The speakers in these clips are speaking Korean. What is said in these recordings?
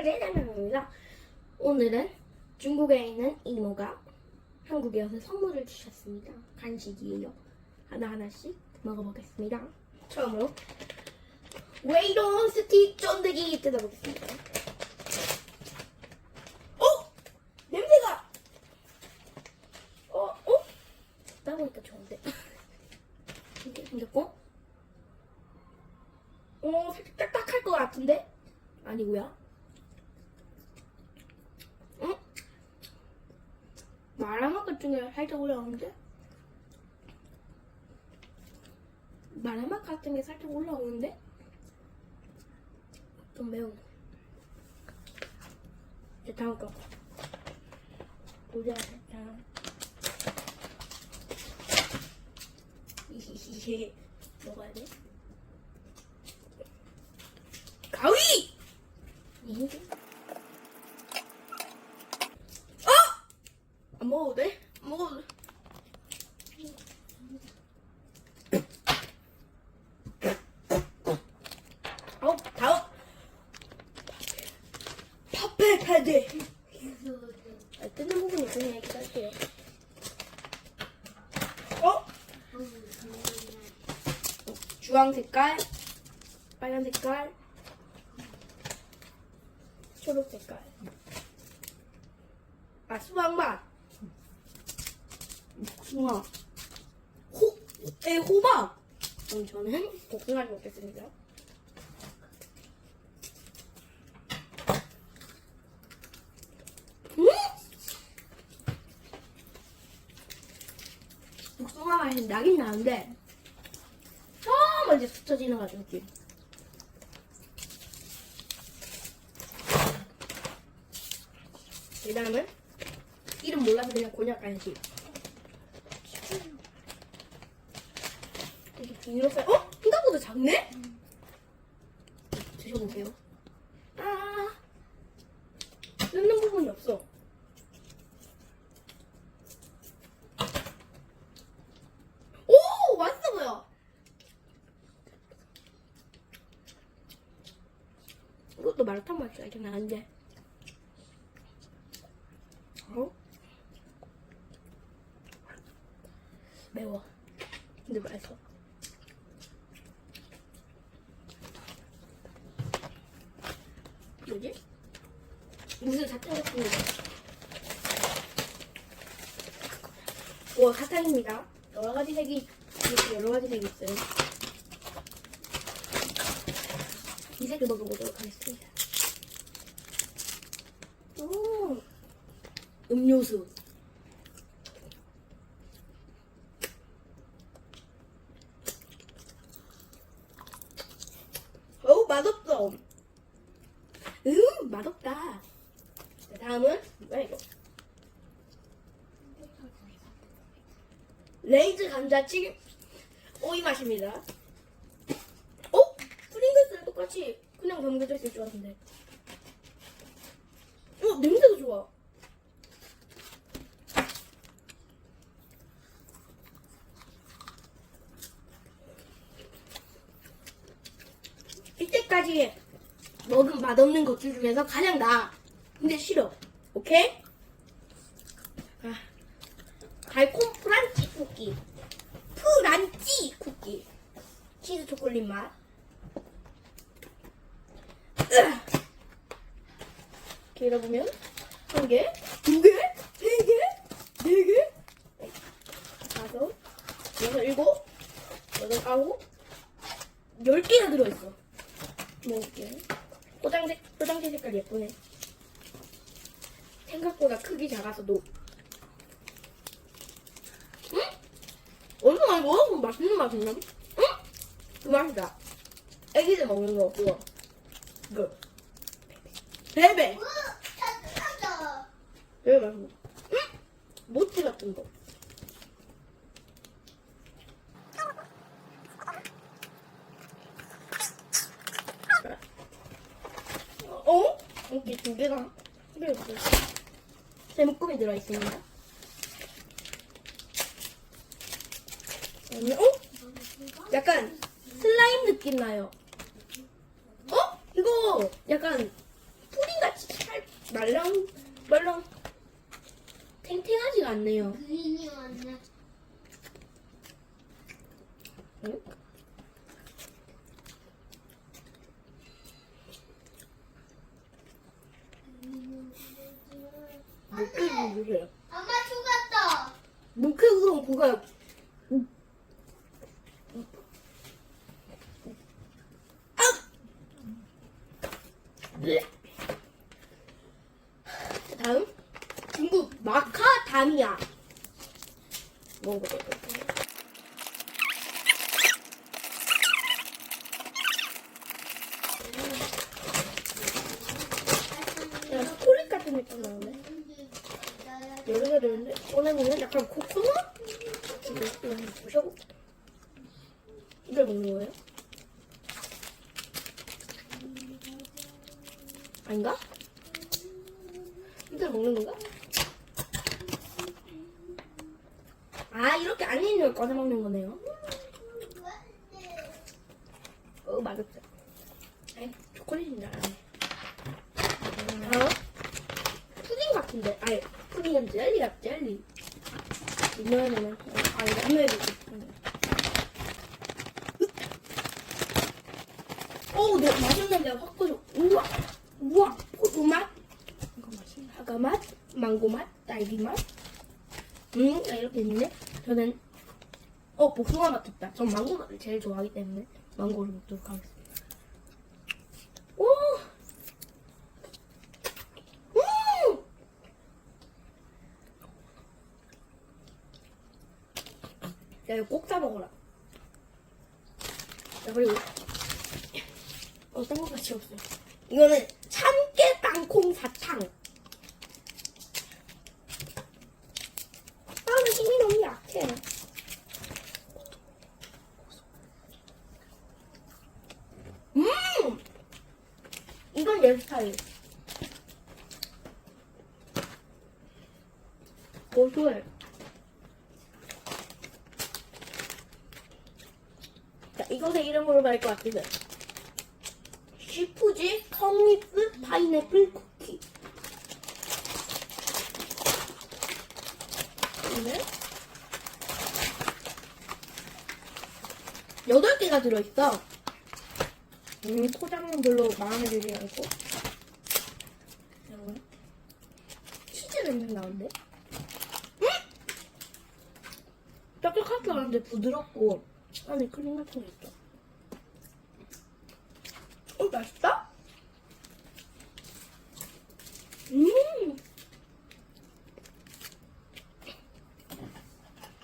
대장입니다. 오늘은 중국에 있는 이모가 한국에 와서 선물을 주셨습니다. 간식이에요. 하나하나씩 먹어보겠습니다. 처음으로 웨이로 스틱 쫀득이 뜯어보겠습니다. 냄새가! 따보니까 좋은데. 이렇게 생겼고 살짝 딱딱할 것 같은데? 아니고요. 마라맛 같은 게 살짝 올라오는데? 마라맛 같은 게 살짝 올라오는데? 좀 매운 거. 이제 다음 거. 모자 살짝. 이히히히. 먹어야 돼? 가위! 안 먹어도 돼? 안 먹어도 돼? 다음! 파페 패드! 뜯는 부분이 그냥 이렇게 할게요. 주황 색깔, 빨간 색깔, 초록 색깔. 수박 맛. 복숭아. 호박. 그럼 저는 복숭아를 먹겠습니다. 복숭아 맛이 나긴 나는데 정말 이제 스쳐 지나가는 느낌. 그 다음은 이름 몰라서 그냥 곤약 간식. 이게 비닐로 쌀. 생각보다 작네? 드셔보세요. 뜯는 부분이 없어. 오! 맛있어 보여! 이것도 마라탕 맛이 나긴 나는데. 매워. 근데 맛있어. 뭐지? 무슨 사탕 같은 거. 와, 사탕입니다. 여러 가지 색이, 이렇게 여러 가지 색이 있어요. 이 색을 먹어보도록 하겠습니다. 음료수. 맛없어. 맛없다. 다음은 뭐야 이거? 레이즈 감자칩 오이 맛입니다. 프링글스랑 똑같이 그냥 담겨져 있을 줄 알았는데. 냄새도 좋아. 이때까지 먹은 맛없는 것들 중에서 가장 나아. 근데 싫어. 오케이? 달콤 프란치 쿠키. 프란치 쿠키. 치즈 초콜릿 맛. 이렇게 열어보면 1개, 2개, 3개, 4개, 5, 6, 7, 8, 9, 10개가 들어있어. 먹을게. 포장지 색깔 예쁘네. 생각보다 크기 작아서도. 엄청 많이 먹어보면 맛있는 맛이냐? 그 맛이다. 애기들 먹는 거, 그거. 베베. 베베 맛있어. 모찌 같은 거. 이렇게 2개가 제 묶음이 들어있습니다. 약간 슬라임 느낌 나요. 이거 약간 푸딩 크림같이 살 말랑 탱탱하지가 않네요. 그린이 왔네. 응? 묵케 주세요. 엄마 죽었어. 묵케 우동 그거요. 다음 중국 마카다미아 먹어볼게요. 야, 초콜릿 같은 느낌 나는데? 여러 개 되는데? 꺼내보면 약간 코코넛? 이거 부셔고 이걸 먹는 거예요? 아닌가? 이걸 먹는 건가? 아, 이렇게 안 있는 걸 꺼내 먹는 거네요. 맛없어. 아니, 초콜릿인 줄 알았네. 푸딩 같은데. 아니, 푸딩은 젤리. 이거는, 이거 한 명이 오, 내 맛있는 데가 확 보여. 우와, 포도맛, 사과맛, 망고맛, 딸기맛. 이렇게 있네. 저는, 복숭아 맛 있다. 전 망고를 제일 좋아하기 때문에 망고를 먹도록 하겠습니다. 오! 야, 이거 꼭 싸먹어라. 자, 그리고, 딴 거 같이 없어. 이거는 참깨 땅콩 사탕. 나 힘이 너무 약해. 이건 내 스타일. 고소해. 자, 이것의 이름으로 갈 것 같은데. 시푸지 성립스 파인애플 쿠키. 근데 8개가 들어있어. 포장은 별로 마음에 들지 않고. 여러분, 치즈 냄새 나는데? 짭짤하게 하는데 부드럽고 안에 크림 같은 거 있어. 맛있다?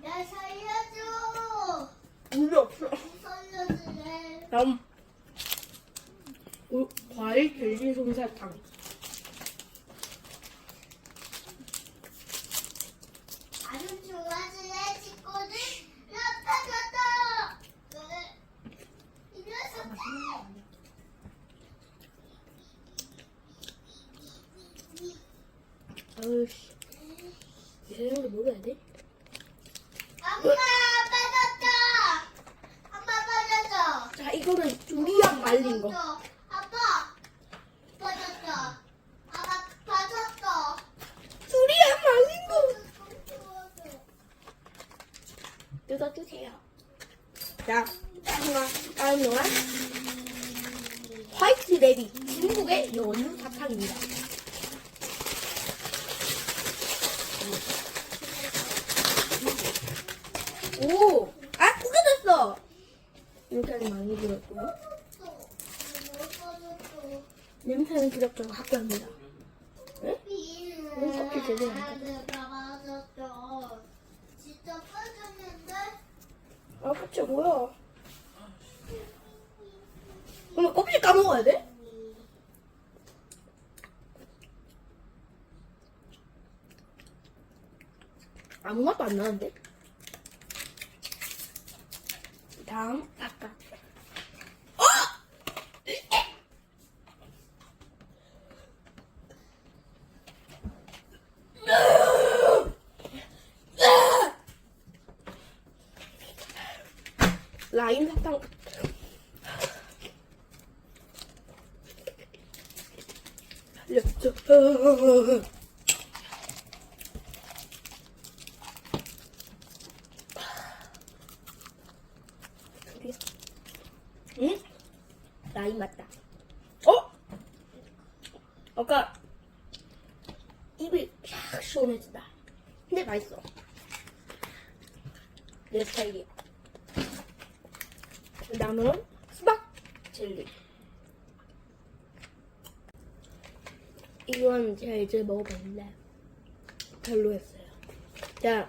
나 살려줘. 물이 없어. 살려주래. 다음 과일 젤리 솜사탕. 아주 좋아지네 친구들. 나빠졌다. 이 녀석. 아으씨, 이 세상을 먹어야 돼? 엄마 빠졌다. 엄마 빠졌어. 자, 이거는 두리안 말린 거. 아빠 빠졌어. 아빠 빠졌어. 두리안 말린 거. 뜯어주세요. 자, 다음 영화 화이트 레비, 중국의 연유 사탕입니다. 오! 구겨졌어! 이렇게 많이 들었고. 냄새는 그럭저럭 합격합니다. 응? 껍질 제대로 안 빠졌어. 진짜 빠졌는데? 껍질 뭐야? 그럼 껍질 까먹어야 돼? 아무 맛도 안 나는데? 다음, 아까. 라임 사탕. 살렸어. 응? 나이 맞다. 아까 입이 샥 시원해진다. 근데 맛있어. 내 스타일이야. 그 다음은 수박 젤리. 이건 제가 이제 먹어봤는데 별로였어요. 자,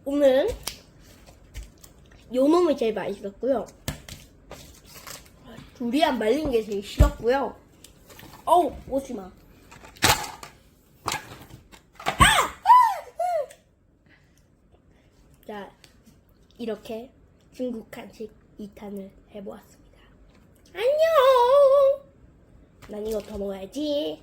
오늘은 요 놈이 제일 맛있었고요. 두리안 말린 게 제일 싫었고요. 어우, 오지마. 자, 이렇게 중국 간식 2탄을 해보았습니다. 안녕! 난 이거 더 먹어야지.